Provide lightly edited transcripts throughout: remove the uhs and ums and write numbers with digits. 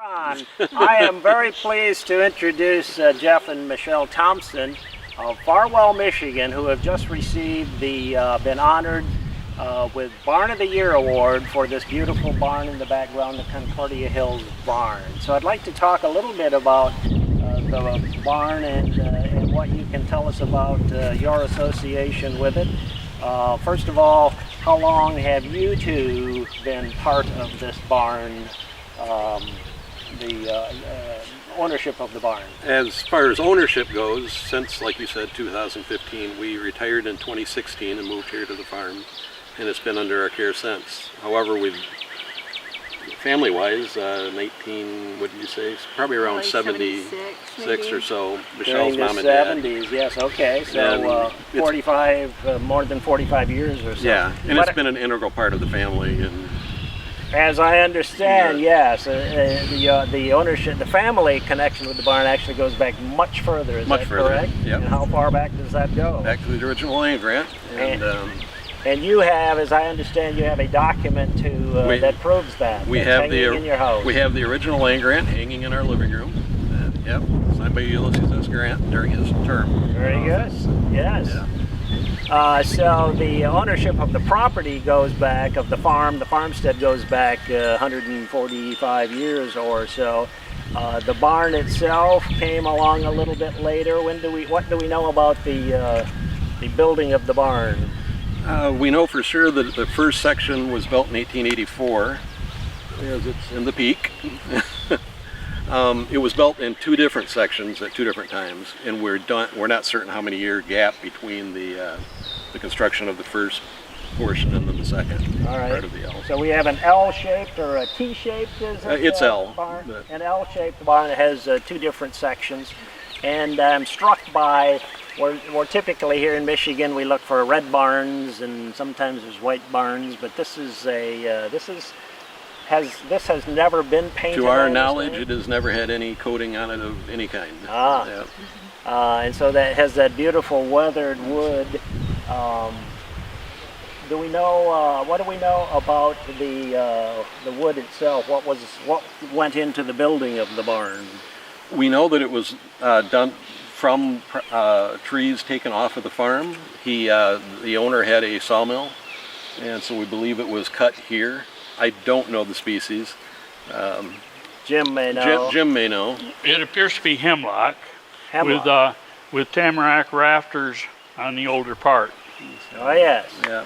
Ron, I am very pleased to introduce Jeff and Michelle Thompson of Farwell, Michigan, who have just received been honored with Barn of the Year award for this beautiful barn in the background, the Concordia Hills barn. So I'd like to talk a little bit about the barn and what you can tell us about your association with it. First of all, how long have you two been part of this barn? Ownership of the barn? As far as ownership goes, since, like you said, 2015, we retired in 2016 and moved here to the farm, and it's been under our care since. However, we've, family-wise, 19, what did you say? Probably around 76 or so. Michelle's mom and dad. 70s, yes, okay. So 45, more than 45 years or so. Yeah, and it's been an integral part of the family. And as I understand, yes, the ownership, the family connection with the barn actually goes back much further. Is that correct? Yeah. And how far back does that go? Back to the original land grant. And you have, as I understand, you have a document that proves that. We have in your house. We have the original land grant hanging in our living room. Yep, signed by Ulysses S. Grant during his term. Very good. Yes. Yeah. So the ownership of the property goes back, of the farmstead goes back 145 years or so. The barn itself came along a little bit later. What do we know about the building of the barn? We know for sure that the first section was built in 1884, as it's in the peak. It was built in two different sections at two different times, and we're not certain how many year gap between the construction of the first portion and then the second part of the L. So we have an L-shaped or a T-shaped, is it? It's L. Barn? An L-shaped barn. It has two different sections, and I'm struck by we're typically here in Michigan we look for red barns and sometimes there's white barns, but this has never been painted. To our knowledge, it has never had any coating on it of any kind. Yeah. And so that has that beautiful weathered wood. Do we know what do we know about the wood itself? What went into the building of the barn? We know that it was done from trees taken off of the farm. The owner had a sawmill, and so we believe it was cut here. I don't know the species. Jim may know. Jim may know. It appears to be hemlock. With tamarack rafters on the older part. Oh yes. Yeah.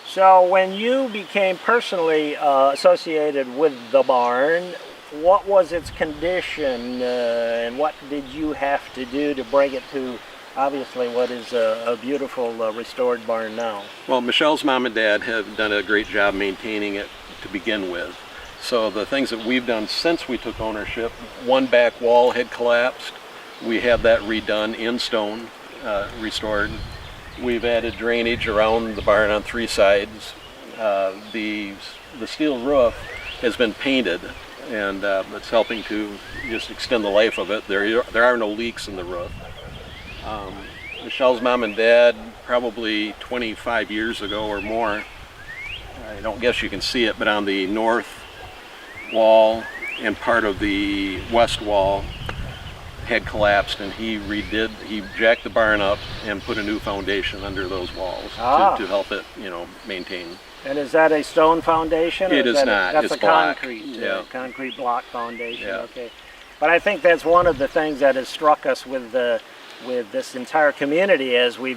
So when you became personally associated with the barn, what was its condition and what did you have to do to bring it to obviously what is a beautiful restored barn now? Well, Michelle's mom and dad have done a great job maintaining it to begin with. So the things that we've done since we took ownership, one back wall had collapsed. We had that redone in stone, restored. We've added drainage around the barn on three sides. The steel roof has been painted, and it's helping to just extend the life of it. There are no leaks in the roof. Michelle's mom and dad, probably 25 years ago or more, I don't guess you can see it, but on the north wall and part of the west wall had collapsed, and he jacked the barn up and put a new foundation under those walls to help it, maintain. And is that a stone foundation? It is not. That's it's a block. concrete block foundation. Yeah. Okay. But I think that's one of the things that has struck us with this entire community as we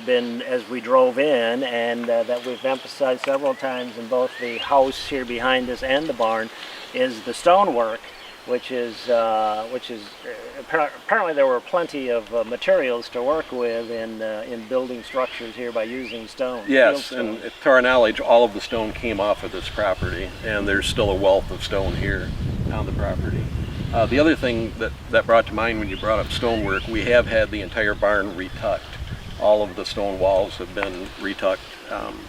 drove in, and that we've emphasized several times in both the house here behind us and the barn, is the stonework, which is apparently there were plenty of materials to work with in building structures here by using stone. Yes, and to our knowledge, all of the stone came off of this property, and there's still a wealth of stone here on the property. The other thing that brought to mind when you brought up stonework, we have had the entire barn retucked. All of the stone walls have been retucked.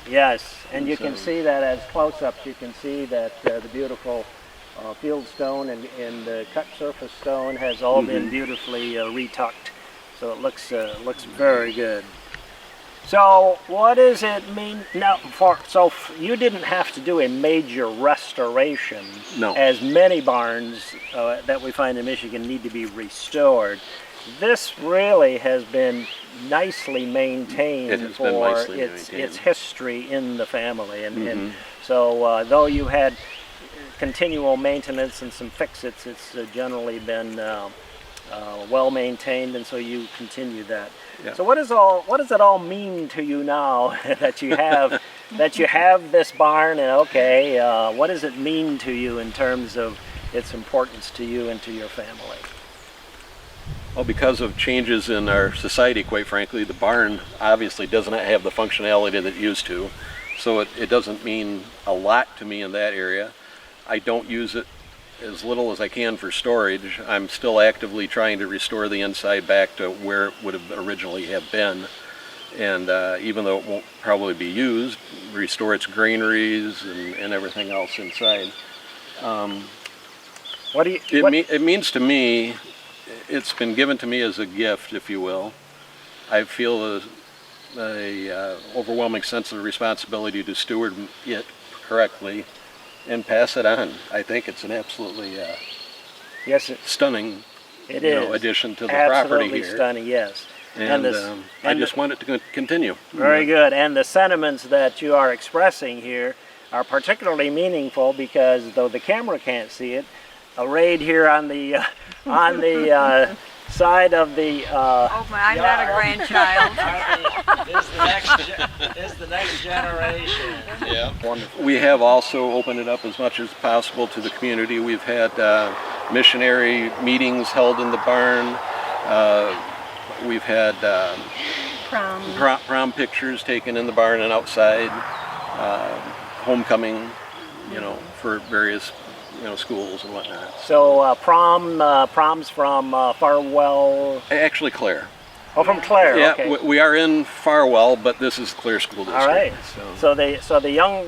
Yes, and you can see that as close-ups. You can see that the beautiful field stone and the cut surface stone has all been beautifully retucked, so it looks very good. So what does it mean now? You didn't have to do a major restoration, No. as many barns that we find in Michigan need to be restored. This really has been nicely maintained It has for been nicely its maintained. history in the family, and so though you had continual maintenance and some fix-its, it's generally been well maintained, and so you continue that. Yeah. So what does it all mean to you now that you have this barn? And okay, what does it mean to you in terms of its importance to you and to your family? Well, because of changes in our society, quite frankly, the barn obviously doesn't have the functionality that it used to, so it doesn't mean a lot to me in that area. I don't use it as little as I can for storage. I'm still actively trying to restore the inside back to where it would have originally have been, and even though it won't probably be used, restore its granaries and everything else inside. It means to me, it's been given to me as a gift, if you will. I feel a overwhelming sense of responsibility to steward it correctly and pass it on. I think it's an absolutely stunning addition to the property here. Absolutely stunning, yes. And I just want it to continue. Very good. And the sentiments that you are expressing here are particularly meaningful because though the camera can't see it, arrayed here on the side of the I'm not a grandchild. is the next generation. Yeah. Wonderful. We have also opened it up as much as possible to the community. We've had missionary meetings held in the barn. We've had prom pictures taken in the barn and outside. Homecoming, for various schools and whatnot. So proms from Farwell. Actually, Clare. Oh, from Clare. Yeah, okay. we are in Farwell, but this is Clare School District. All right. So the young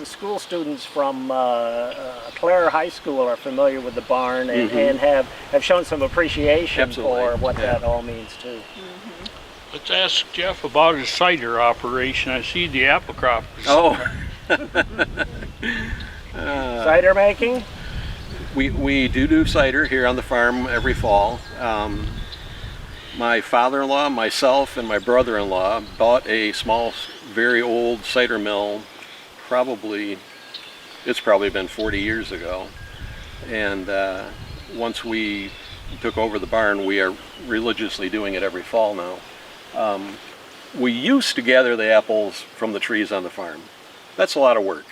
school students from Clare High School are familiar with the barn and have shown some appreciation Absolutely. for what that all means too. Let's ask Jeff about his cider operation. I see the apple crop. Oh. Cider making? We do cider here on the farm every fall. My father-in-law, myself, and my brother-in-law bought a small, very old cider mill. It's probably been 40 years ago. And once we took over the barn, we are religiously doing it every fall now. We used to gather the apples from the trees on the farm. That's a lot of work.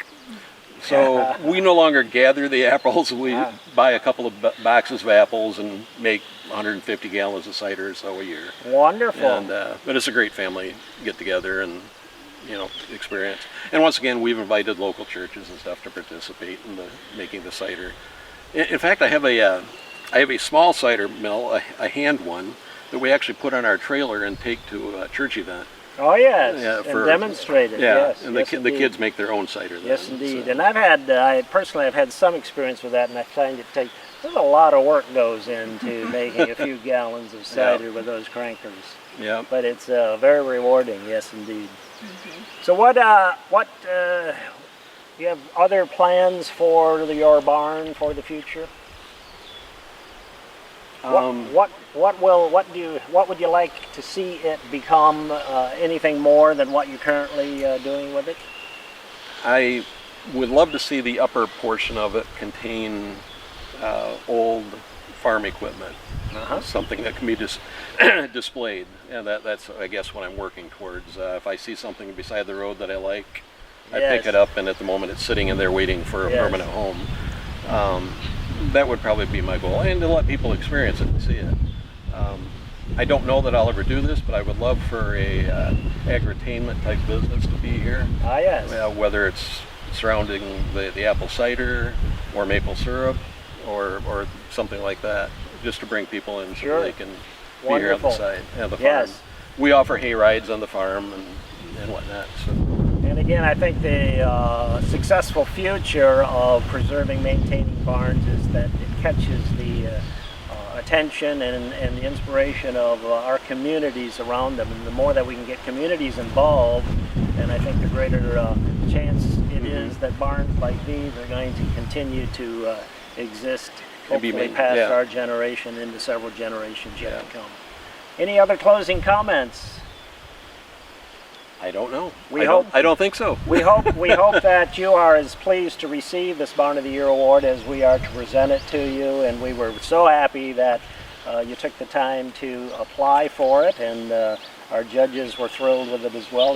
So we no longer gather the apples. We buy a couple of boxes of apples and make 150 gallons of cider or so a year. Wonderful. And but it's a great family get together and experience. And once again, we've invited local churches and stuff to participate in making the cider. In fact, I have a small cider mill, a hand one, that we actually put on our trailer and take to a church event. Oh yes, Yeah, and demonstrate it. Yes, and yes, the kids make their own cider. Yes, indeed. And I personally have had some experience with that, and I find there's a lot of work goes into making a few gallons of cider with those crankers. Yeah. But it's very rewarding. Yes, indeed. So what you have other plans for your barn for the future? What would you like to see it become? Anything more than what you're currently doing with it? I would love to see the upper portion of it contain old farm equipment, something that can be displayed, and that's I guess what I'm working towards. If I see something beside the road that I like, I pick it up, and at the moment it's sitting in there waiting for a permanent home. That would probably be my goal, and to let people experience it and see it. I don't know that I'll ever do this, but I would love for a agri-tainment type business to be here. Ah, yes. Whether it's surrounding the apple cider or maple syrup or something like that, just to bring people in so they can be here on the side of the farm. Yes. We offer hay rides on the farm and whatnot. So. And again, I think the successful future of preserving, maintaining barns is that it catches the attention and the inspiration of our communities around them. And the more that we can get communities involved, and I think the greater chance it is that barns like these are going to continue to exist, hopefully past our generation into several generations yet to come. Any other closing comments? I don't know. I don't think so. We hope that you are as pleased to receive this Barn of the Year award as we are to present it to you, and we were so happy that you took the time to apply for it, and our judges were thrilled with it as well.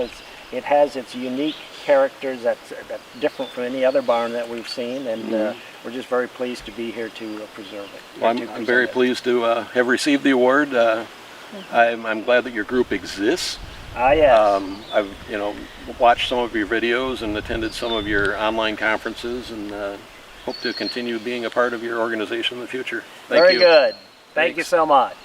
It has its unique characters that's different from any other barn that we've seen, and we're just very pleased to be here to preserve it. Well, I'm very pleased to have received the award. I'm glad that your group exists. Yes. I've watched some of your videos and attended some of your online conferences, and hope to continue being a part of your organization in the future. Thank you. Very good. Thank you Thanks. so much.